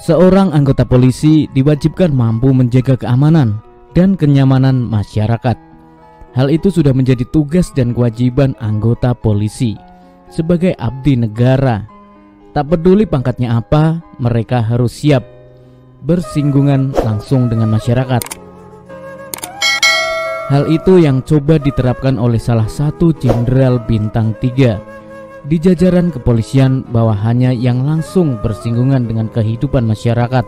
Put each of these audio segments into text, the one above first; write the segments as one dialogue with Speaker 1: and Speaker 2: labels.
Speaker 1: Seorang anggota polisi diwajibkan mampu menjaga keamanan dan kenyamanan masyarakat. Hal itu sudah menjadi tugas dan kewajiban anggota polisi sebagai abdi negara. Tak peduli pangkatnya apa, mereka harus siap bersinggungan langsung dengan masyarakat. Hal itu yang coba diterapkan oleh salah satu jenderal bintang 3 di jajaran kepolisian bawahannya yang langsung bersinggungan dengan kehidupan masyarakat.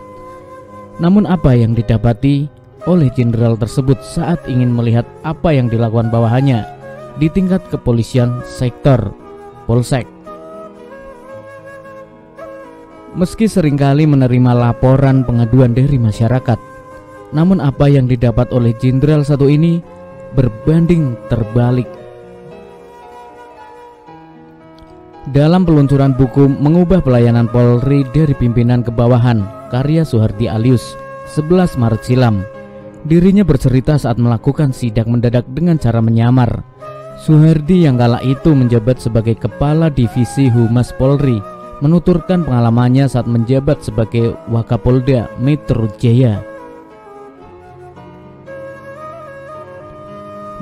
Speaker 1: Namun apa yang didapati oleh jenderal tersebut saat ingin melihat apa yang dilakukan bawahannya di tingkat kepolisian sektor Polsek? Meski seringkali menerima laporan pengaduan dari masyarakat, namun apa yang didapat oleh jenderal satu ini berbanding terbalik. Dalam peluncuran buku Mengubah Pelayanan Polri dari Pimpinan ke Bawahan karya Suhardi Alyus 11 Maret silam, dirinya bercerita saat melakukan sidak mendadak dengan cara menyamar. Suhardi yang kala itu menjabat sebagai Kepala Divisi Humas Polri menuturkan pengalamannya saat menjabat sebagai Wakapolda Metro Jaya.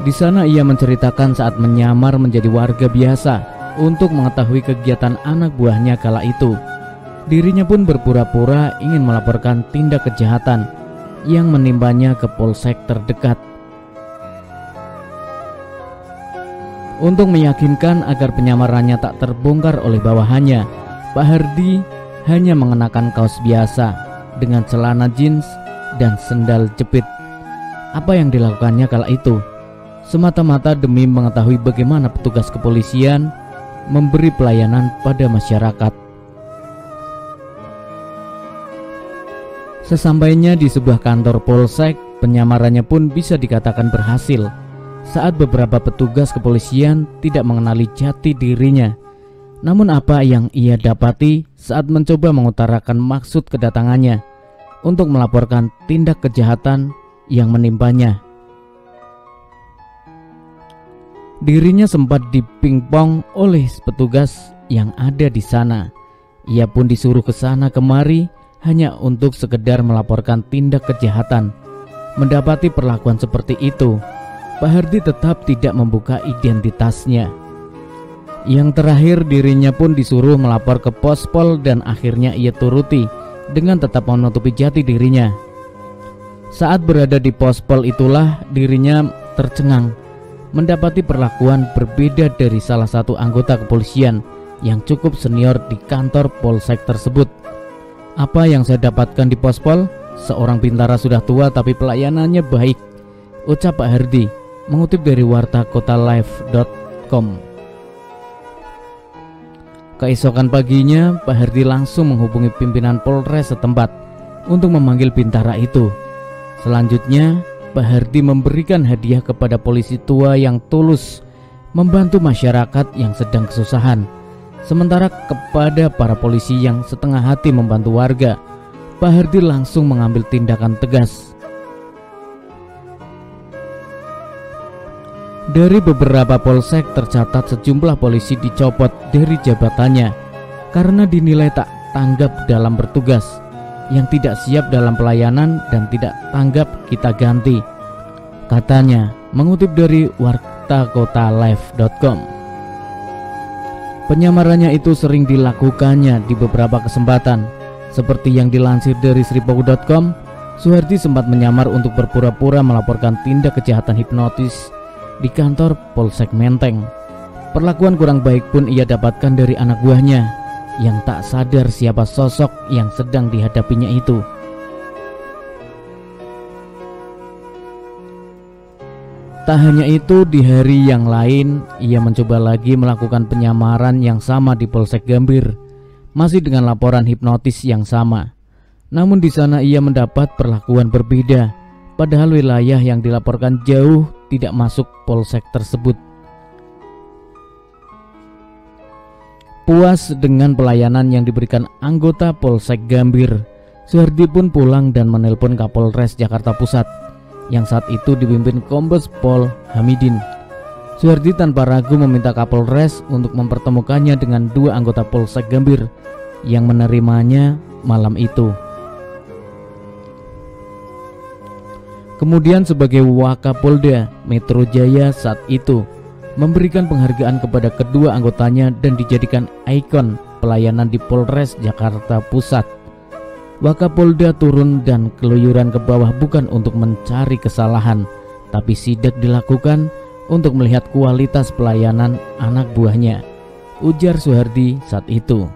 Speaker 1: Di sana ia menceritakan saat menyamar menjadi warga biasa untuk mengetahui kegiatan anak buahnya kala itu. Dirinya pun berpura-pura ingin melaporkan tindak kejahatan yang menimpanya ke polsek terdekat. Untuk meyakinkan agar penyamarannya tak terbongkar oleh bawahannya, Pak Hardi hanya mengenakan kaos biasa dengan celana jeans dan sendal jepit. Apa yang dilakukannya kala itu? Semata-mata demi mengetahui bagaimana petugas kepolisian memberi pelayanan pada masyarakat. Sesampainya di sebuah kantor polsek, penyamarannya pun bisa dikatakan berhasil saat beberapa petugas kepolisian tidak mengenali jati dirinya. Namun apa yang ia dapati saat mencoba mengutarakan maksud kedatangannya untuk melaporkan tindak kejahatan yang menimpanya? Dirinya sempat dipingpong oleh petugas yang ada di sana. Ia pun disuruh ke sana kemari hanya untuk sekedar melaporkan tindak kejahatan. Mendapati perlakuan seperti itu, Pak Hardi tetap tidak membuka identitasnya. Yang terakhir, dirinya pun disuruh melapor ke Pospol dan akhirnya ia turuti dengan tetap menutupi jati dirinya. Saat berada di Pospol itulah dirinya tercengang mendapati perlakuan berbeda dari salah satu anggota kepolisian yang cukup senior di kantor polsek tersebut. Apa yang saya dapatkan di Pospol? Seorang bintara sudah tua tapi pelayanannya baik, ucap Pak Hardi mengutip dari wartakotalive.com. Keesokan paginya, Pak Hardi langsung menghubungi pimpinan Polres setempat untuk memanggil bintara itu. Selanjutnya, Pak Hardi memberikan hadiah kepada polisi tua yang tulus membantu masyarakat yang sedang kesusahan. Sementara kepada para polisi yang setengah hati membantu warga, Pak Hardi langsung mengambil tindakan tegas. Dari beberapa polsek tercatat sejumlah polisi dicopot dari jabatannya karena dinilai tak tanggap dalam bertugas, yang tidak siap dalam pelayanan dan tidak tanggap kita ganti, katanya mengutip dari wartakotalive.com. Penyamarannya itu sering dilakukannya di beberapa kesempatan. Seperti yang dilansir dari sripoku.com, Suhardi sempat menyamar untuk berpura-pura melaporkan tindak kejahatan hipnotis di kantor Polsek Menteng. Perlakuan kurang baik pun ia dapatkan dari anak buahnya yang tak sadar siapa sosok yang sedang dihadapinya itu. Tak hanya itu, di hari yang lain ia mencoba lagi melakukan penyamaran yang sama di Polsek Gambir, masih dengan laporan hipnotis yang sama. Namun di sana ia mendapat perlakuan berbeda, padahal wilayah yang dilaporkan jauh tidak masuk polsek tersebut. Puas dengan pelayanan yang diberikan anggota Polsek Gambir, Suhardi pun pulang dan menelpon Kapolres Jakarta Pusat yang saat itu dipimpin Kombes Pol Hamidin. Suhardi tanpa ragu meminta Kapolres untuk mempertemukannya dengan dua anggota Polsek Gambir yang menerimanya malam itu. Kemudian sebagai Wakapolda Metro Jaya saat itu memberikan penghargaan kepada kedua anggotanya dan dijadikan ikon pelayanan di Polres Jakarta Pusat. Wakapolda turun dan keluyuran ke bawah bukan untuk mencari kesalahan, tapi sidak dilakukan untuk melihat kualitas pelayanan anak buahnya, ujar Soehardi saat itu.